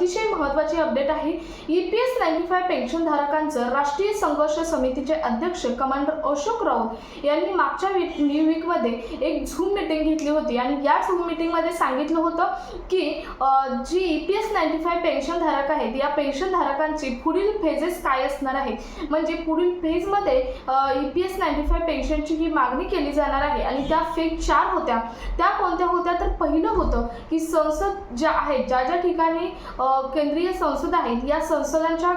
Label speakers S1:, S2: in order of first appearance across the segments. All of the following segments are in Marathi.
S1: अतिशय महत्त्वाची अपडेट आहे। EPS 95 पेन्शन धारकांचं राष्ट्रीय संघर्ष समितीचे अध्यक्ष कमांडर अशोक राऊत यांनी मागच्या वीकमध्ये एक झूम मीटिंग घेतली होती आणि या झूम मीटिंगमध्ये सांगितलं होतं की जी EPS 95 पेन्शन धारक आहेत या पेन्शन धारकांची पुढील फेजेस काय असणार आहेत। म्हणजे पुढील फेजमध्ये EPS 95 पेन्शनची ही मागणी केली जाणार आहे आणि त्या फेज 4 होत्या। त्या कोणत्या होत्या तर पहिलं होतं की संसद ज्या आहेत ज्या ठिकाणी केंद्रीय संसद आहेत या संसदांच्या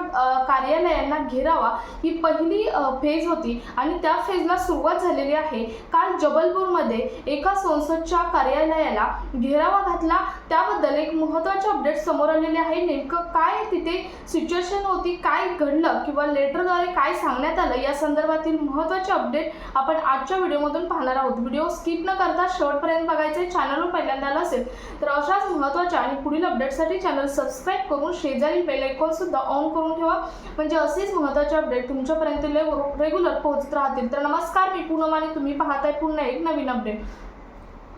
S1: कार्यालयांना घेरावा ही पहिली फेज होती आणि त्या फेजला सुरुवात झालेली आहे। काल जबलपूरमध्ये एका संसदच्या कार्यालयाला घेरावा घातला, त्याबद्दल एक महत्त्वाचे अपडेट समोर आलेले आहे। नेमकं काय तिथे सिच्युएशन होती, काय घडलं किंवा लेटरद्वारे काय सांगण्यात आलं या संदर्भातील महत्त्वाचे अपडेट आपण आजच्या व्हिडिओमधून पाहणार आहोत। व्हिडिओ स्किप न करता शेवटपर्यंत बघायचे। चॅनलवर पहिल्यांदा आला असेल तर अशाच महत्त्वाच्या आणि पुढील अपडेटसाठी चॅनल सबस्क्राइब करून शेजारी बेल आयकॉन सुद्धा ऑन करून ठेवा, म्हणजे असेच महत्त्वाचे अपडेट तुमच्यापर्यंत रेग्युलर पोहोचत राहतील। तर नमस्कार, मी पूनम आणि तुम्ही पाहताय पुन्हा एक नवीन अपडेट।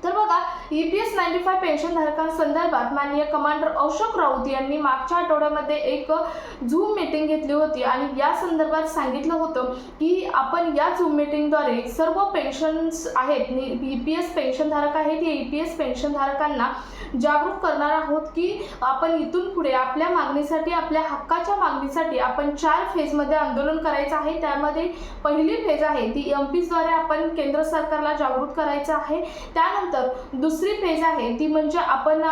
S1: तर बघा, EPS 95 पेन्शन धारकांसंदर्भात माननीय कमांडर अशोक राऊत यांनी मागच्या आठवड्यामध्ये एक झूम मीटिंग घेतली होती आणि या संदर्भात सांगितलं होतं की आपण या झूम मीटिंगद्वारे सर्व पेन्शन्स आहेत EPS पेन्शन धारक आहेत या EPS पेन्शन धारकांना जागरूक करणार आहोत की आपण इथून पुढे आपल्या मागणीसाठी, आपल्या हक्काच्या मागणीसाठी आपण 4 फेजमध्ये आंदोलन करायचं आहे। त्यामध्ये पहिली फेज आहे ती MPsद्वारे आपण केंद्र सरकारला जागृत करायचं आहे। त्यानंतर दुसरी फेज आहे ती म्हणजे आपण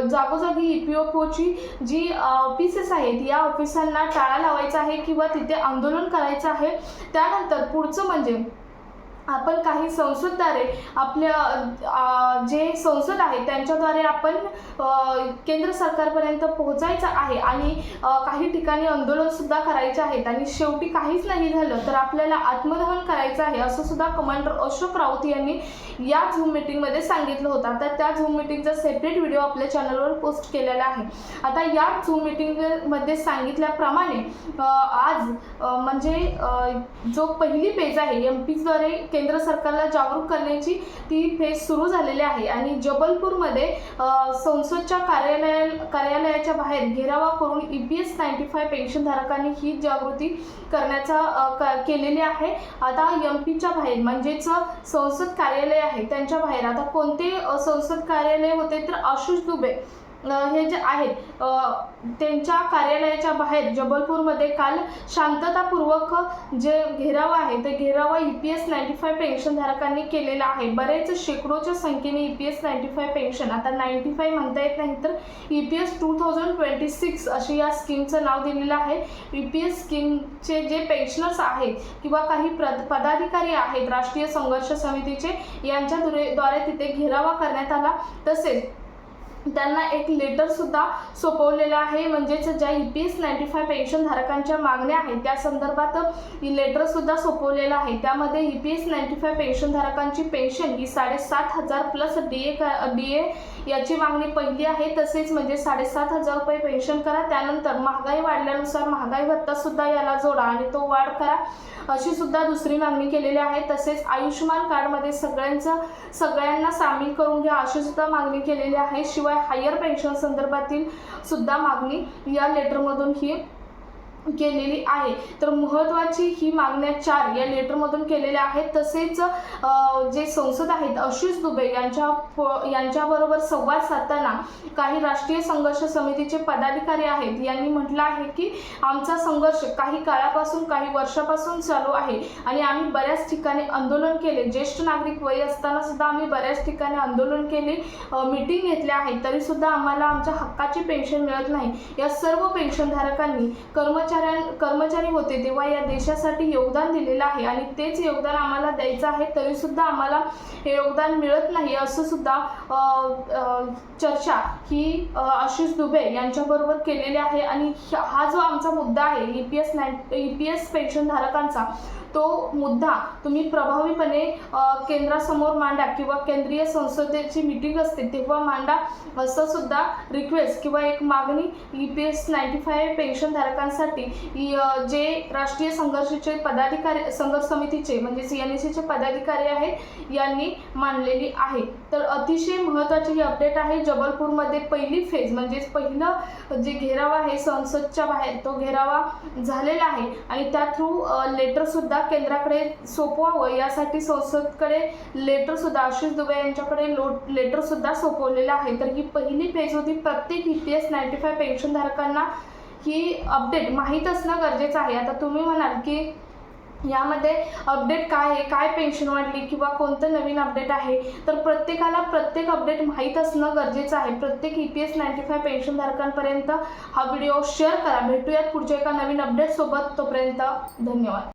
S1: जागोजागी EPFOची जी ऑफिसेस आहेत या ऑफिसांना टाळा लावायचा आहे किंवा तिथे आंदोलन करायचं आहे। त्यानंतर पुढचं म्हणजे आपण काही संसदद्वारे आपल्या जे संसद आहे त्यांच्याद्वारे आपण केंद्र सरकारपर्यंत पोहोचायचं आहे आणि काही ठिकाणी आंदोलन सुद्धा करायचे आहेत आणि शेवटी काहीच नाही झालं तर आपल्याला आत्मदहन करायचं आहे, असं सुद्धा कमांडर अशोक राऊत यांनी या झूम मीटिंगमध्ये सांगितलं होतं। तर त्या झूम मीटिंगचा सेपरेट व्हिडिओ आपल्या चॅनलवर पोस्ट केलेला आहे। आता या झूम मीटिंगमध्ये सांगितल्याप्रमाणे आज म्हणजे जो पहिली पेज आहे MPsद्वारे केंद्र सरकारला जागरूक करण्याची ती फेज सुरू झालेली आहे आणि जबलपूरमध्ये संसदच्या कार्यालयाच्या बाहेर घेरावा करून EPS 95 पेन्शन धारकांनी ही जागृती करण्याचा केलेली आहे। आता MPच्या बाहेर म्हणजेच संसद कार्यालय आहे त्यांच्या बाहेर आता कोणते संसद कार्यालय होते तर आशिष दुबे हे जे आहेत त्यांच्या कार्यालयाच्या बाहेर जबलपूरमध्ये काल शांततापूर्वक जे घेरावा आहे ते घेरावा EPS 95 पेन्शन धारकांनी केलेला आहे। बरेच शेकडोच्या संख्येने EPS 95 पेन्शन, आता 95 म्हणता येत नाही तर EPS 2026 अशी या स्कीमचं नाव दिलेलं आहे। EPS स्कीमचे जे पेन्शनर्स आहेत किंवा काही पदाधिकारी आहेत राष्ट्रीय संघर्ष समितीचे यांच्याद्वारे तिथे घेरावा करण्यात आला। तसेच त्यांना एक लेटर सुद्धा सोपवलेलं आहे, म्हणजेच ज्या EPS 95 पेन्शन धारकांच्या मागण्या आहेत त्या संदर्भात लेटर सुद्धा सोपवलेलं आहे। त्यामध्ये EPS 95 पेन्शन धारकांची पेन्शन ही 7,500 प्लस DA याची मागणी पहिली आहे। तसेच म्हणजे 7,500 रुपये पेन्शन करा, त्यानंतर महागाई वाढल्यानुसार महागाई भत्ता सुद्धा याला जोडा आणि तो वाढ करा, अशी सुद्धा दुसरी मागणी केलेली आहे। तसेच आयुष्यमान कार्डमध्ये सगळ्यांना सामील करून घ्या अशी सुद्धा मागणी केलेली आहे। शिवाय हायर पेन्शन संदर्भातील सुद्धा मागणी या लेटरमधून ही केलेली आहे। तर महत्त्वाची ही मागण्या 4 या लेटरमधून केलेल्या आहेत। तसेच जे संसद आहेत आशिष दुबे यांच्याबरोबर संवाद साधताना काही राष्ट्रीय संघर्ष समितीचे पदाधिकारी आहेत यांनी म्हटलं आहे की आमचा संघर्ष काही काळापासून, काही वर्षापासून चालू आहे आणि आम्ही बऱ्याच ठिकाणी आंदोलन केले, ज्येष्ठ नागरिक वय असताना सुद्धा आम्ही बऱ्याच ठिकाणी आंदोलन केले, मीटिंग घेतल्या आहेत, तरी सुद्धा आम्हाला आमच्या हक्काची पेन्शन मिळत नाही। या सर्व पेन्शनधारकांनी कर्मचारी होते तेव्हा या देशासाठी योगदान दिलेलं आहे आणि तेच योगदान आम्हाला द्यायचं आहे, तरी सुद्धा आम्हाला हे योगदान मिळत नाही, असं सुद्धा चर्चा ही आशिष दुबे यांच्याबरोबर केलेली आहे। आणि हा जो आमचा मुद्दा आहे EPS पेन्शन धारकांचा तो मुद्दा तुम्ही प्रभावीपणे केंद्रासमोर मांडा किंवा केंद्रीय संसदेची मीटिंग असते तेव्हा मांडा, असं सुद्धा रिक्वेस्ट किंवा एक मागणी EPS 95 पेन्शनधारकांसाठी जे राष्ट्रीय संघर्षाचे पदाधिकारी, संघर्ष समितीचे म्हणजेच NECचे पदाधिकारी आहेत यांनी मांडलेली आहे. तर अतिशय महत्त्वाची ही अपडेट आहे. जबलपूरमध्ये पहिली फेज म्हणजेच पहिलं जे घेराव आहे संसदच्या बाहेर तो घेरावा झालेला आहे आणि त्या थ्रू लेटरसुद्धा केंद्राकडे सोपवावं यासाठी संसदकडे लेटरसुद्धा आशिष दुबे यांच्याकडे लेटरसुद्धा सोपवलेलं आहे. तर ही पहिली फेज होती. प्रत्येक EPS 95 पेन्शनधारकांना ही अपडेट माहीत असणं गरजेचं आहे. आता तुम्ही म्हणाल की यामध्ये अपडेट काय आहे, काय पेन्शन वाढली किंवा कोणतं नवीन अपडेट आहे, तर प्रत्येकाला प्रत्येक अपडेट माहीत असणं गरजेचं आहे. प्रत्येक EPS 95 पेन्शनधारकांपर्यंत हा व्हिडिओ शेअर करा. भेटूयात पुढच्या एका नवीन अपडेटसोबत. तोपर्यंत धन्यवाद.